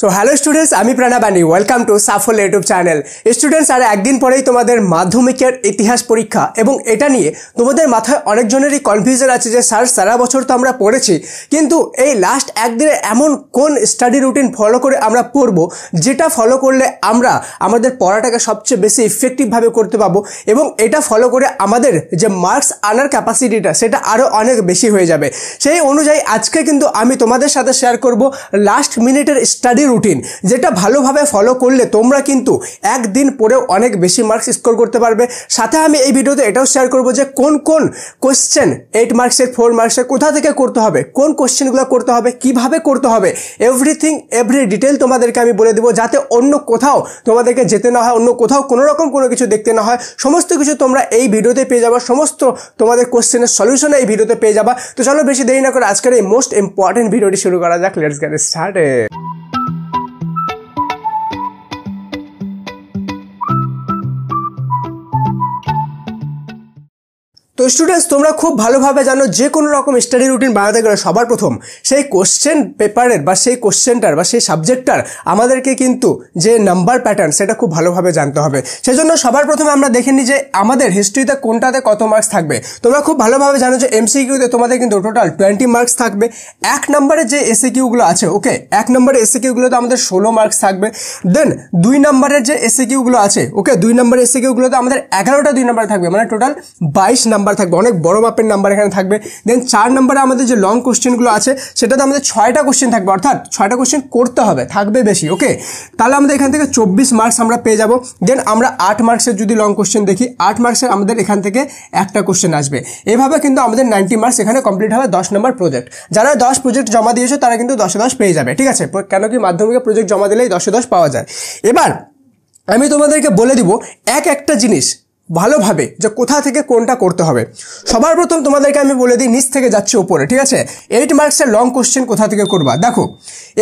So hello students, আমি Pranabani. Welcome to Saphal YouTube channel. Students, আর একদিন পরেই তোমাদের মাধ্যমিকের ইতিহাস পরীক্ষা, এবং এটা নিয়ে তোমাদের মাথায় অনেকজনেরই কনফিউশন আছে যে স্যার সারা বছর তো আমরা পড়েছি, কিন্তু এই লাস্ট একদিনে এমন কোন স্টাডি রুটিন ফলো করে আমরা পড়বো যেটা ফলো করলে আমরা আমাদের পড়াটাকে সবচেয়ে বেশি ইফেক্টিভভাবে করতে পারবো, এবং এটা ফলো করে আমাদের যে মার্কস আনার ক্যাপাসিটিটা সেটা আরও অনেক বেশি হয়ে যাবে। সেই অনুযায়ী আজকে কিন্তু আমি তোমাদের সাথে শেয়ার করব লাস্ট মিনিটের স্টাডি রুটিন, যেটা ভালোভাবে ফলো করলে তোমরা কিন্তু একদিন পরেও অনেক বেশি মার্কস স্কোর করতে পারবে। সাথে আমি এই ভিডিওতে এটাও শেয়ার করব যে কোন কোন কোশ্চেন 8 মার্কসের 4 মার্কসের কোথা থেকে করতে হবে, কোন কোশ্চেনগুলো করতে হবে, কিভাবে করতে হবে, এভরিথিং এভরি ডিটেল তোমাদেরকে আমি বলে দেবো, যাতে অন্য কোথাও তোমাদেরকে যেতে না হয়, অন্য কোথাও কোনো রকম কোনো কিছু দেখতে না হয়। সমস্ত কিছু তোমরা এই ভিডিওতে পেয়ে যাবা, সমস্ত তোমাদের কোশ্চেনের সলিউশন এই ভিডিওতে পেয়ে যাবা। তো চলো বেশি দেরি না করে আজকের এই মোস্ট ইম্পর্টেন্ট ভিডিওটি শুরু করা যাক। Let's get started. তো স্টুডেন্টস, তোমরা খুব ভালোভাবে জানো যে কোনো রকম স্টাডি রুটিন বানাতে গেলে সবার প্রথম সেই কোশ্চেন পেপারের বা সেই কোশ্চেনটার বা সেই সাবজেক্টটার আমাদেরকে কিন্তু যে নাম্বার প্যাটার্ন সেটা খুব ভালোভাবে জানতে হবে। সেজন্য সবার প্রথমে আমরা দেখে নিই যে আমাদের হিস্ট্রিতে কোনটাতে কত মার্কস থাকবে। তোমরা খুব ভালোভাবে জানো যে এমসিকিউতে তোমাদের কিন্তু টোটাল 20 মার্কস থাকবে। 1 নম্বরে যে এসিকিউগুলো আছে, ওকে, 1 নম্বরে এসিকিউগুলোতে আমাদের 16 মার্কস থাকবে। দেন 2 নম্বরের যে এসিকিউগুলো আছে, ওকে, 2 নম্বরের এসিকিউগুলোতে আমাদের 11টা 2 নম্বরে থাকবে, মানে টোটাল 22 নাম্বার থাকবে, অনেক বড় মাপের নাম্বার এখানে থাকবে। দেন 4 নম্বরে আমাদের যে লং কোশ্চেনগুলো আছে সেটাতে আমাদের 6টা কোশ্চেন থাকবে, অর্থাৎ 6টা কোশ্চেন করতে হবে, থাকবে বেশি, ওকে। তাহলে আমাদের এখান থেকে 24 মার্কস আমরা পেয়ে যাব। দেন আমরা 8 মার্কসের যদি লং কোশ্চেন দেখি, 8 মার্কসের আমাদের এখান থেকে একটা কোশ্চেন আসবে। এভাবে কিন্তু আমাদের 90 মার্কস এখানে কমপ্লিট হবে 10 নম্বর প্রজেক্ট। যারা 10 প্রজেক্ট জমা দিয়েছে তারা কিন্তু 10-এ 10 পেয়ে যাবে, ঠিক আছে। কেন কি মাধ্যমিকে প্রজেক্ট জমা দিলেই 10-এ 10 পাওয়া যায়। এবার আমি তোমাদেরকে বলে দিব একটা জিনিস ভালোভাবে যে কোথা থেকে কোনটা করতে হবে। সবার প্রথম তোমাদেরকে আমি বলে দিই, নিচ থেকে যাচ্ছে উপরে, ঠিক আছে। 8 মার্কসের লং কোশ্চেন কোথা থেকে করবা, দেখো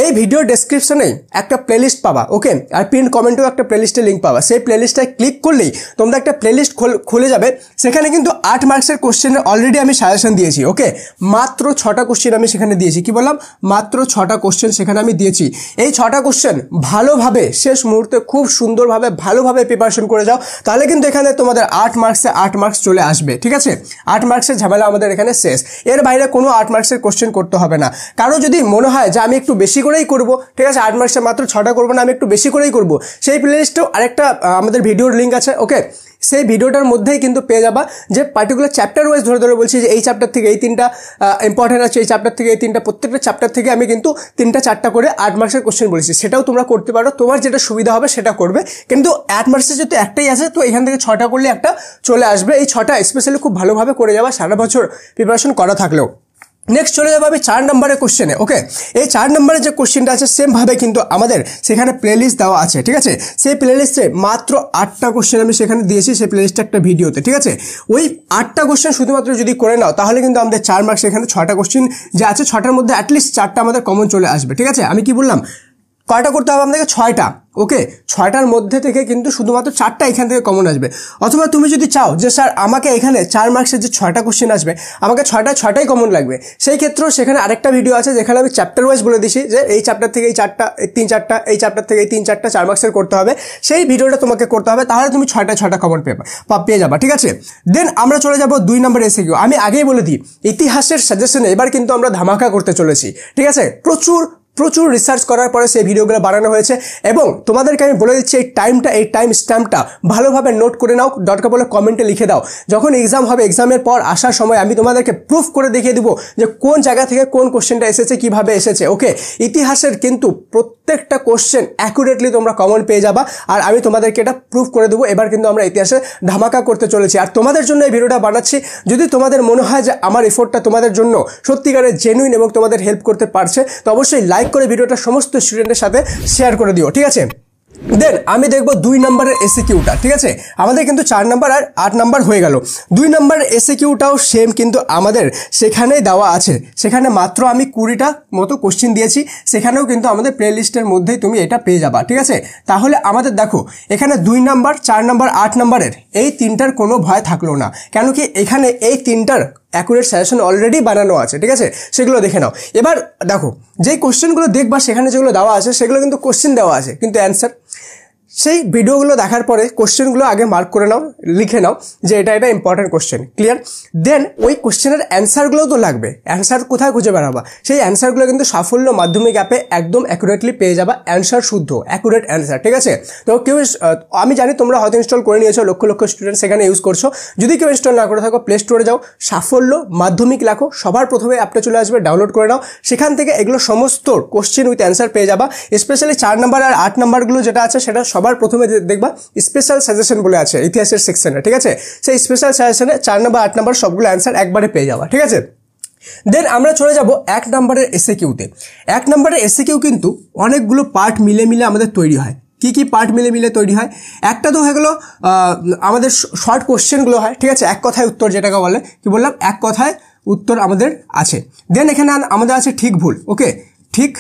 এই ভিডিও ডেসক্রিপশনে একটা প্লেলিস্ট পাবা, ওকে, আর পিন কমেন্টেও একটা প্লেলিস্টের লিঙ্ক পাবা। সেই প্লেলিস্টটায় ক্লিক করলেই তোমরা একটা প্লেলিস্ট খুলে যাবে। সেখানে কিন্তু 8 মার্কসের কোশ্চেনের অলরেডি আমি সাজেশন দিয়েছি, ওকে। মাত্র 6টা কোশ্চেন আমি সেখানে দিয়েছি। কি বললাম? মাত্র 6টা কোশ্চেন সেখানে আমি দিয়েছি। এই 6টা কোশ্চেন ভালোভাবে শেষ মুহূর্তে খুব সুন্দরভাবে ভালোভাবে প্রিপারেশন করে যাও, তাহলে কিন্তু এখানে তোমাদের 8 মার্কসে 8 মার্কস চলে আসবে, ঠিক আছে। 8 মার্কসের ঝামেলা আমাদের এখানে শেষ। এর বাইরে কোনো 8 মার্কসের কোশ্চেন করতে হবে না। কারো যদি মনে হয় যে আমি একটু বেশি করেই করব, ঠিক আছে, 8 মার্কসে মাত্র 6টা করবো না, আমি একটু বেশি করেই করব, সেই প্লেলিস্টেও আরেকটা আমাদের ভিডিওর লিঙ্ক আছে, ওকে। সেই ভিডিওটার মধ্যেই কিন্তু পেয়ে যাবা যে পার্টিকুলার চ্যাপ্টার ওয়াইজ ধরে ধরে বলছি যে এই চ্যাপ্টার থেকে এই 3টা ইম্পর্টেন্ট আছে, এই চ্যাপ্টার থেকে এই 3টা, প্রত্যেকটা চ্যাপ্টার থেকে আমি কিন্তু 3টা 4টা করে 8 মার্কসের কোশ্চেন বলেছি। সেটাও তোমরা করতে পারো, তোমার যেটা সুবিধা হবে সেটা করবে। কিন্তু 8 মার্কসের যদি একটাই আছে তো এখান থেকে 6টা করলে একটা চলে আসবে। এই 6টা স্পেশালি খুব ভালোভাবে করে যাবা সারা বছর প্রিপারেশন করা থাকলেও। নেক্সট চলে যাবো আমি 4 নম্বরের কোশ্চেনে, ওকে। এই 4 নম্বরের যে কোশ্চেনটা আছে সেমভাবে কিন্তু আমাদের সেখানে প্লেলিস্ট দেওয়া আছে, ঠিক আছে। সেই প্লেলিস্টে মাত্র 8টা কোশ্চেন আমি সেখানে দিয়েছি, সেই প্লেলিস্টে একটা ভিডিওতে, ঠিক আছে। ওই 8টা কোশ্চেন শুধুমাত্র যদি করে নাও তাহলে কিন্তু আমাদের 4 মার্কস এখানে 6টা কোশ্চেন যে আছে 6টার মধ্যে অ্যাটলিস্ট 4টা আমাদের কমন চলে আসবে, ঠিক আছে। আমি কি বললাম, কয়টা করতে হবে আমাদেরকে? 6টা, ওকে। 6টার মধ্যে থেকে কিন্তু শুধুমাত্র 4টা এখান থেকে কমন আসবে। অথবা তুমি যদি চাও যে স্যার আমাকে এখানে 4 মার্কসের যে 6টা কোশ্চেন আসবে আমাকে 6টাই কমন লাগবে, সেই ক্ষেত্রেও সেখানে আরেকটা ভিডিও আছে যেখানে আমি চ্যাপ্টার ওয়াইজ বলে দিছি যে এই চ্যাপ্টার থেকে এই 4টা, 3-4টা, এই চ্যাপ্টার থেকে এই 3-4টা 4 মার্কসের করতে হবে। সেই ভিডিওটা তোমাকে করতে হবে, তাহলে তুমি 6টা কমন পেয়ে যাবা, ঠিক আছে। দেন আমরা চলে যাব 2 নম্বর এসিকিউ। আমি আগেই বলে দিই, ইতিহাসের সাজেশনে এবার কিন্তু আমরা ধামাকা করতে চলেছি, ঠিক আছে। প্রচুর রিসার্চ করার পরে সেই ভিডিওগুলো বানানো হয়েছে, এবং তোমাদেরকে আমি বলে দিচ্ছি এই টাইম স্ট্যাম্পটা ভালোভাবে নোট করে নাও, দরকার বলে কমেন্টে লিখে দাও। যখন এক্সাম হবে, এক্সামের পর আসার সময় আমি তোমাদেরকে প্রুফ করে দেখিয়ে দিব যে কোন জায়গা থেকে কোন কোশ্চেনটা এসেছে, কিভাবে এসেছে, ওকে। ইতিহাসের কিন্তু প্রত্যেকটা কোশ্চেন অ্যাকুরেটলি তোমরা কমন পেয়ে যাবা, আর আমি তোমাদেরকে এটা প্রুফ করে দেবো। এবার কিন্তু আমরা ইতিহাসে ধামাকা করতে চলেছি, আর তোমাদের জন্য এই ভিডিওটা বানাচ্ছি। যদি তোমাদের মনে হয় যে আমার এফোর্টটা তোমাদের জন্য সত্যিকারের জেনুইন এবং তোমাদের হেল্প করতে পারছে, তো অবশ্যই লাইক করে ভিডিওটা সমস্ত স্টুডেন্টের সাথে শেয়ার করে দিও, ঠিক আছে। দেন আমি দেখবো 2 নম্বরের এসিকিউটা, ঠিক আছে। আমাদের কিন্তু 4 নম্বর আর 8 নম্বর হয়ে গেল। 2 নম্বরের এসিকিউটাও সেম কিন্তু আমাদের সেখানেই দেওয়া আছে। সেখানে মাত্র আমি 20টা মতো কোশ্চেন দিয়েছি, সেখানেও কিন্তু আমাদের প্লে লিস্টের মধ্যেই তুমি এটা পেয়ে যাবা, ঠিক আছে। তাহলে আমাদের দেখো এখানে 2 নম্বর, 4 নম্বর, 8 নম্বরের এই 3টার কোনো ভয় থাকলো না। কেন কি এখানে এই 3টার অ্যাকুরেট সাজেশন অলরেডি বানানো আছে, ঠিক আছে, সেগুলো দেখে নাও। এবার দেখো যেই কোশ্চেনগুলো দেখবা সেখানে যেগুলো দেওয়া আছে সেগুলো কিন্তু কোশ্চেন দেওয়া আছে কিন্তু অ্যান্সার, সেই ভিডিওগুলো দেখার পরে কোশ্চেনগুলো আগে মার্ক করে নাও, লিখে নাও যে এটা ইম্পর্টেন্ট কোশ্চেন, ক্লিয়ার। দেন ওই কোশ্চেনের অ্যান্সারগুলোও তো লাগবে, অ্যান্সার কোথায় খুঁজে বেড়াবা, সেই অ্যান্সারগুলো কিন্তু সাফল্য মাধ্যমিক অ্যাপে একদম অ্যাকুরেটলি পেয়ে যাবা, অ্যান্সার শুদ্ধ অ্যাকুরেট অ্যান্সার, ঠিক আছে। তো কেউ আমি জানি তোমরা হয়তো ইনস্টল করে নিয়েছো, লক্ষ লক্ষ স্টুডেন্ট সেখানে ইউজ করছো। যদি কেউ ইনস্টল না করে থাকো প্লে স্টোরে যাও, সাফল্য মাধ্যমিক লেখো, সবার প্রথমে অ্যাপটা চলে আসবে, ডাউনলোড করে নাও। সেখান থেকে এগুলো সমস্ত কোশ্চেন উইথ অ্যান্সার পেয়ে যাবা। স্পেশালি 4 নাম্বার আর 8 নাম্বারগুলো যেটা আছে সেটা সবার প্রথমে দেখবা স্পেশাল সাজেশন বলে আছে ইতিহাসের সেকশনে, ঠিক আছে। সেই স্পেশাল সাজেশনে 4 নাম্বার 8 নাম্বার সবগুলো অ্যান্সার একবারে পেয়ে যাবা, ঠিক আছে। দেন আমরা চলে যাব 1 নম্বরের এসএকিউতে। 1 নম্বরের এসএকিউ কিন্তু অনেকগুলো পার্ট মিলে মিলে আমাদের তৈরি হয়। কি কি পার্ট মিলে মিলে তৈরি হয়? একটা তো হয়ে গেল আমাদের শর্ট কোশ্চেনগুলো হয়, ঠিক আছে, এক কথায় উত্তর যেটাকে বলে, কি বললাম, এক কথায় উত্তর আমাদের আছে। দেন এখানে আমাদের আছে ঠিক ভুল, ওকে, ঠিক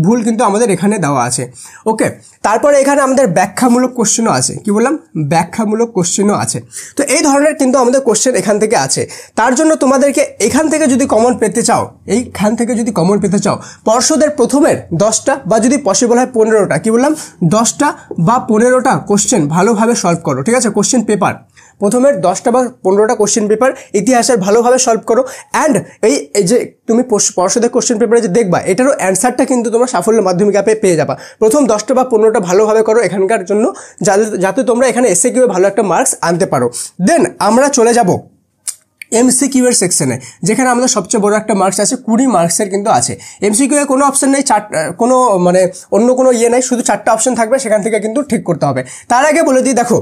ভুল কিন্তু আমাদের এখানে দেওয়া আছে, ওকে। তারপরে এখানে আমাদের ব্যাখ্যামূলক কোশ্চেনও আছে, কি বললাম, ব্যাখ্যামূলক কোশ্চেনও আছে। তো এই ধরনের কিন্তু আমাদের কোশ্চেন এখান থেকে আছে। তার জন্য তোমাদেরকে এখান থেকে যদি কমন পেতে চাও, এইখান থেকে যদি কমন পেতে চাও, পর্ষদের প্রথমের 10টা বা যদি পসিবল হয় 15টা, কি বললাম, 10টা বা 15টা কোশ্চেন ভালোভাবে সলভ করো, ঠিক আছে। কোশ্চেন পেপার প্রথমের 10টা বা 15টা কোশ্চেন পেপার ইতিহাসের ভালোভাবে সলভ করো। অ্যান্ড এই যে তুমি পর্ষদের কোশ্চেন পেপারে যে দেখবা এটারও অ্যান্সারটা কিন্তু তোমরা সাফল্য মাধ্যমিক অ্যাপে পেয়ে যাবা। প্রথম 10টা বা 15টা ভালোভাবে করো এখানকার জন্য, যাতে তোমরা এখানে এসএকিউ ভালো একটা মার্কস আনতে পারো। দেন আমরা চলে যাব এমসিকিউ এর সেকশনে, যেখানে আমাদের সবচেয়ে বড় একটা মার্কস আছে, 20 মার্কসের কিন্তু আছে। এমসিকিউ এ কোনো অপশন নেই, কোনো মানে অন্য কোনো ইয়ে নাই, শুধু 4টা অপশন থাকবে, সেখান থেকে কিন্তু ঠিক করতে হবে। তার আগে বলে দিই, দেখো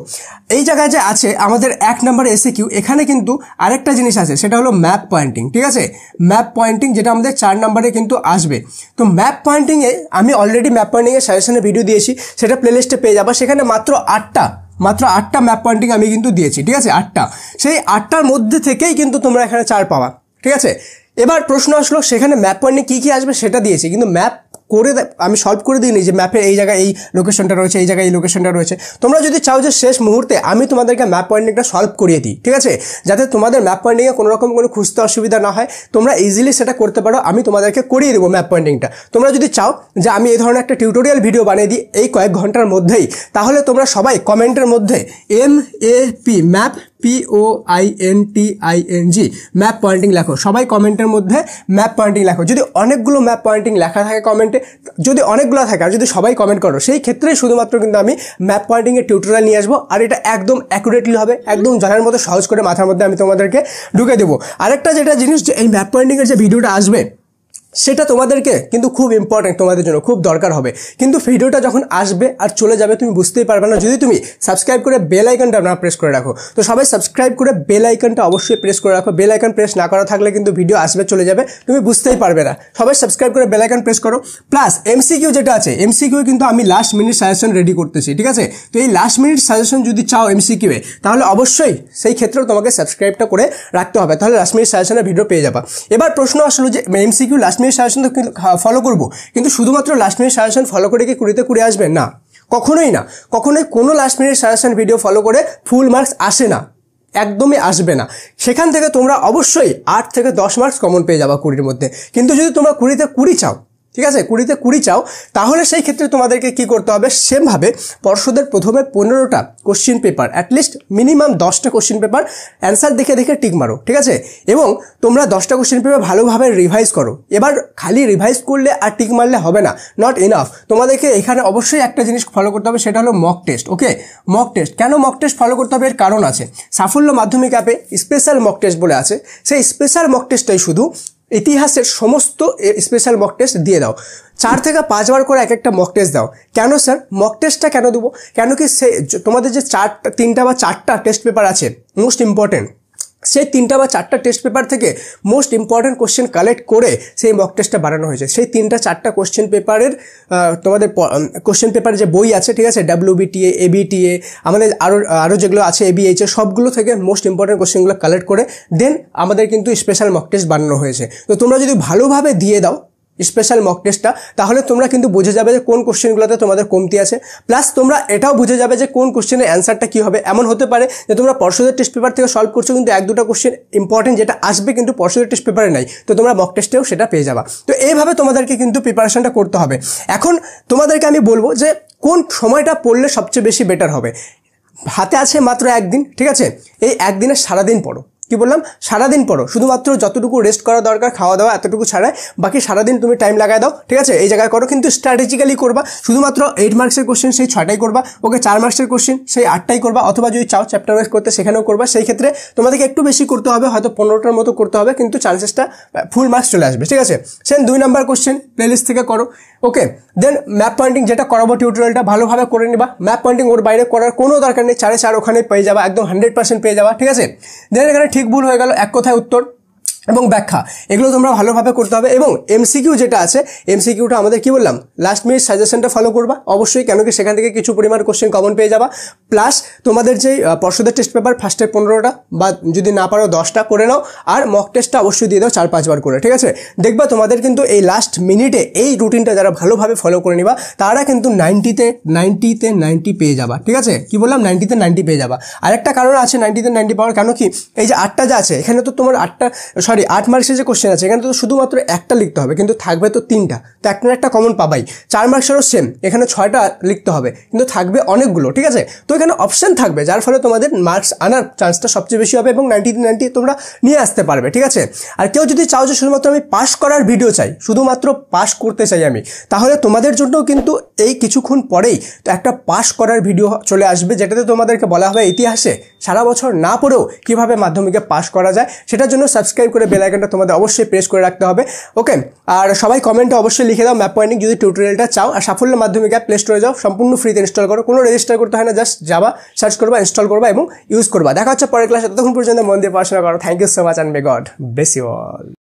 এই জায়গায় যে আছে আমাদের 1 নম্বর এসএকিউ, এখানে কিন্তু আরেকটা জিনিস আছে, সেটা হলো ম্যাপ পয়েন্টিং, ঠিক আছে। ম্যাপ পয়েন্টিং যেটা আমাদের 4 নম্বরে কিন্তু আসবে। তো ম্যাপ পয়েন্টিংয়ে আমি অলরেডি ম্যাপ পয়েন্টিংয়ের সাজেশনে ভিডিও দিয়েছি, সেটা প্লেলিস্টে পেয়ে যাবা। সেখানে মাত্র 8টা ম্যাপ পয়েন্টিং আমি কিন্তু দিয়েছি, ঠিক আছে, 8টা। সেই 8টার মধ্যে থেকেই কিন্তু তোমরা এখানে 4 পাওয়া, ঠিক আছে। এবার প্রশ্ন আসলো সেখানে ম্যাপ পয়েন্টিং কী কী আসবে সেটা দিয়েছি, কিন্তু ম্যাপ করে আমি সলভ করে দিইনি যে ম্যাপের এই জায়গায় এই লোকেশনটা রয়েছে, এই জায়গায় এই লোকেশনটা রয়েছে। তোমরা যদি চাও যে শেষ মুহূর্তে আমি তোমাদেরকে ম্যাপ পয়েন্টিংটা সলভ করিয়ে দিই, ঠিক আছে, যাতে তোমাদের ম্যাপ পয়েন্টিংয়ে কোনো রকম কোনো খুঁজতে অসুবিধা না হয়, তোমরা ইজিলি সেটা করতে পারো, আমি তোমাদেরকে করিয়ে দেবো ম্যাপ পয়েন্টিংটা। তোমরা যদি চাও যে আমি এই ধরনের একটা টিউটোরিয়াল ভিডিও বানিয়ে দিই এই কয়েক ঘন্টার মধ্যেই, তাহলে তোমরা সবাই কমেন্টের মধ্যে MAP map POINTING map pointing লেখো, সবাই কমেন্টের মধ্যে ম্যাপ পয়েন্টিং লেখো। যদি অনেকগুলো ম্যাপ পয়েন্টিং লেখা থাকে কমেন্টে, যদি অনেকগুলো থাকে আর যদি সবাই কমেন্ট করো, সেই ক্ষেত্রে শুধুমাত্র কিন্তু আমি ম্যাপ পয়েন্টিংয়ের টিউটোরিয়াল নিয়ে আসবো। আর এটা একদম অ্যাকুরেটলি হবে, একদম জানার মতো সহজ করে মাথার মধ্যে আমি তোমাদেরকে ঢুকে দেবো। আরেকটা যেটা জিনিস, যে এই ম্যাপ পয়েন্টিংয়ের যে ভিডিওটা আসবে সেটা তোমাদেরকে কিন্তু খুব ইম্পর্টেন্ট, তোমাদের জন্য খুব দরকার হবে। কিন্তু ভিডিওটা যখন আসবে আর চলে যাবে তুমি বুঝতেই পারবে না, যদি তুমি সাবস্ক্রাইব করে বেল আইকনটা না প্রেস করে রাখো। তো সবাই সাবস্ক্রাইব করে বেল আইকনটা অবশ্যই প্রেস করে রাখো। বেল আইকন প্রেস না করা থাকলে কিন্তু ভিডিও আসবে চলে যাবে, তুমি বুঝতেই পারবে না। সবাই সাবস্ক্রাইব করে বেল আইকন প্রেস করো। প্লাস এমসিকিউ যেটা আছে, এমসিকিউ কিন্তু আমি লাস্ট মিনিট সাজেশন রেডি করতেছি, ঠিক আছে। তো এই লাস্ট মিনিট সাজেশন যদি চাও এমসিকিউ এ, তাহলে অবশ্যই সেই ক্ষেত্রেও তোমাকে সাবস্ক্রাইবটা করে রাখতে হবে, তাহলে লাস্ট মিনিট সাজেশনের ভিডিও পেয়ে যাবা। এবার প্রশ্ন আসলো যে এমসিকিউ লাস্ট মিনিট সাজেশন তো ফলো করবো, কিন্তু শুধুমাত্র লাস্ট মিনিট সাজেশন ফলো করে কি কুড়িতে কুড়ি আসবে? না, কখনোই না। কখনোই কোনো last minute suggestion video follow করে ফুল মার্কস আসে না, একদমই আসবে না। সেখান থেকে তোমরা অবশ্যই 8 থেকে 10 মার্কস কমন পেয়ে যাবা 20-র মধ্যে। কিন্তু যদি তোমরা 20-তে 20 চাও, ঠিক আছে, 20-তে 20 চাও, তাহলে সেই ক্ষেত্রে তোমাদেরকে কি করতে হবে, সেমভাবে পর্ষদের প্রথমে 15টা কোশ্চেন পেপার, অ্যাটলিস্ট মিনিমাম 10টা কোশ্চেন পেপার অ্যান্সার দেখে দেখে টিক মারো, ঠিক আছে। এবং তোমরা 10টা কোশ্চেন পেপার ভালোভাবে রিভাইজ করো। এবার খালি রিভাইজ করলে আর টিক মারলে হবে না, নট ইনাফ। তোমাদেরকে এখানে অবশ্যই একটা জিনিস ফলো করতে হবে, সেটা হলো মক টেস্ট, ওকে। মক টেস্ট কেন মক টেস্ট ফলো করতে হবে, এর কারণ আছে। সাফল্য মাধ্যমিক অ্যাপে স্পেশাল মক টেস্ট বলে আছে, সেই স্পেশাল মক টেস্টটাই শুধু ইতিহাসের সমস্ত স্পেশাল মক টেস্ট দিয়ে দাও। 4 থেকে 5 বার করে এক একটা মক টেস্ট দাও। কেন স্যার মক টেস্টটা কেন দেবো? কেন কি তোমাদের যে 3টা বা 4টা টেস্ট পেপার আছে মোস্ট ইম্পর্টেন্ট, সেই 3টা বা 4টা টেস্ট পেপার থেকে মোস্ট ইম্পর্টেন্ট কোশ্চেন কালেক্ট করে সেই মক টেস্টটা বানানো হয়েছে। সেই 3টা-4টা কোশ্চেন পেপারের তোমাদের কোশ্চেন পেপার যে বই আছে, ঠিক আছে, WBTA, ABTA, আমাদের আরও যেগুলো আছে ABH, সবগুলো থেকে মোস্ট ইম্পর্টেন্ট কোশ্চেনগুলো কালেক্ট করে দেন আমাদের কিন্তু স্পেশাল মক টেস্ট বানানো হয়েছে। তো তোমরা যদি ভালোভাবে দিয়ে দাও, স্পেশাল মক টেস্টটা, তাহলে তোমরা কিন্তু বুঝে যাবে যে কোন কোশ্চেনগুলোতে তোমাদের কমতি আছে, প্লাস তোমরা এটাও বুঝে যাবে যে কোন কোশ্চেনের অ্যান্সারটা কী হবে। এমন হতে পারে যে তোমরা পর্ষদের টেস্ট পেপার থেকে সলভ করছো, কিন্তু এক দুটো কোশ্চেন ইম্পর্টেন্ট যেটা আসবে কিন্তু পর্ষদের টেস্ট পেপারে নাই, তো তোমরা মক টেস্টেও সেটা পেয়ে যাবা। তো এইভাবে তোমাদেরকে কিন্তু প্রিপারেশনটা করতে হবে। এখন তোমাদেরকে আমি বলবো যে কোন সময়টা পড়লে সবচেয়ে বেশি বেটার হবে। হাতে আছে মাত্র একদিন, ঠিক আছে, এই একদিনে সারাদিন পড়ো। কি বললাম, সারাদিন পড়ো, শুধুমাত্র যতটুকু রেস্ট করা দরকার খাওয়া দাওয়া এতটুকু ছাড়াই বাকি সারাদিন তুমি টাইম লাগাই দাও, ঠিক আছে, এই জায়গায় করো, কিন্তু স্ট্র্যাটেজিক্যালি করবা। শুধুমাত্র 8 মার্কসের কোশ্চেন সেই 6টাই করবা, ওকে 4 মার্কসের কোশ্চেন সেই 8টাই করবা, অথবা যদি চাও চ্যাপ্টার ওয়াইজ করতে সেখানেও করবা। সেই ক্ষেত্রে তোমাদেরকে একটু বেশি করতে হবে, হয়তো 15টার মতো করতে হবে, কিন্তু চান্সেসটা ফুল মার্কস চলে আসবে, ঠিক আছে। সেন 2 নাম্বার কোশ্চেন প্লেলিস্ট থেকে করো, ওকে। দেন ম্যাপ পয়েন্টিং যেটা করাবো টিউটোরিয়ালটা ভালোভাবে করে নিবা। ম্যাপ পয়েন্টিং ওর বাইরে করার কোনো দরকার নেই, 4 4 ওখানে পেয়ে যাবা, একদম 100% পেয়ে যাবা, ঠিক আছে। দেন এখানে ঠিক ভুল হয়ে গেল, এক কথায় উত্তর এবং ব্যাখ্যা, এগুলো তোমরা ভালোভাবে করতে হবে। এবং এমসিকিউ যেটা আছে, এমসিকিউটা আমাদের কি বললাম, লাস্ট মিনিট সাজেশনটা ফলো করবা অবশ্যই, কেন কি সেখান থেকে কিছু পরিমাণ কোশ্চেন কমন পেয়ে যাবা। প্লাস তোমাদের যে পর্ষদের টেস্ট পেপার ফার্স্টের 15টা বা যদি না পারো 10টা করে নাও, আর মক টেস্টটা অবশ্যই দিয়ে দাও 4-5 বার করে, ঠিক আছে। দেখবা তোমাদের কিন্তু এই লাস্ট মিনিটে এই রুটিনটা যারা ভালোভাবে ফলো করে নিবা তারা কিন্তু 90তে 90 পেয়ে যাবা, ঠিক আছে। কি বললাম, 90তে 90 পেয়ে যাবা। আরেকটা কারণ আছে 90তে 90 পাওয়ার, কেন কি এই যে 8টা যা আছে এখানে তো তোমার 8 মার্কসের যে কোশ্চেন আছে এখানে তো শুধুমাত্র একটা লিখতে হবে, কিন্তু থাকবে তো 3টা, তো একটা কমন পাবাই। 4 মার্কসেরও সেম, এখানে 6টা লিখতে হবে, কিন্তু থাকবে অনেকগুলো, ঠিক আছে। তো এখানে অপশন থাকবে, যার ফলে তোমাদের মার্কস আনার চান্সটা সবচেয়ে বেশি হবে এবং 90 তোমরা নিয়ে আসতে পারবে, ঠিক আছে। আর কেউ যদি চাও যে শুধুমাত্র আমি পাস করার ভিডিও চাই, শুধুমাত্র পাস করতে চাই আমি, তাহলে তোমাদের জন্যও কিন্তু এই কিছুক্ষণ পরেই তো একটা পাস করার ভিডিও চলে আসবে, যেটাতে তোমাদেরকে বলা হবে ইতিহাসে সারা বছর না পড়েও কীভাবে মাধ্যমিকে পাস করা যায়। সেটার জন্য সাবস্ক্রাইব করে বেল আইকনটা তোমাদের অবশ্যই প্রেস করে রাখতে হবে, ওকে। আর সবাই কমেন্টে অবশ্যই লিখে দাও ম্যাপ পয়েন্টিং যদি টিউটোরিয়ালটা চাও। আর সাফল্য মাধ্যমিক অ্যাপ প্লে স্টোরে যাও, সম্পূর্ণ ফ্রিতে ইনস্টল করো, কোনো রেজিস্টার করতে হয় না, জাস্ট যাবা, সার্চ করবা, ইনস্টল করবা এবং ইউজ করবা। দেখা হচ্ছে পরের ক্লাসে, ততক্ষণ পর্যন্ত মন দিয়ে পড়াশোনা করো। Thank you so much and may God bless you all.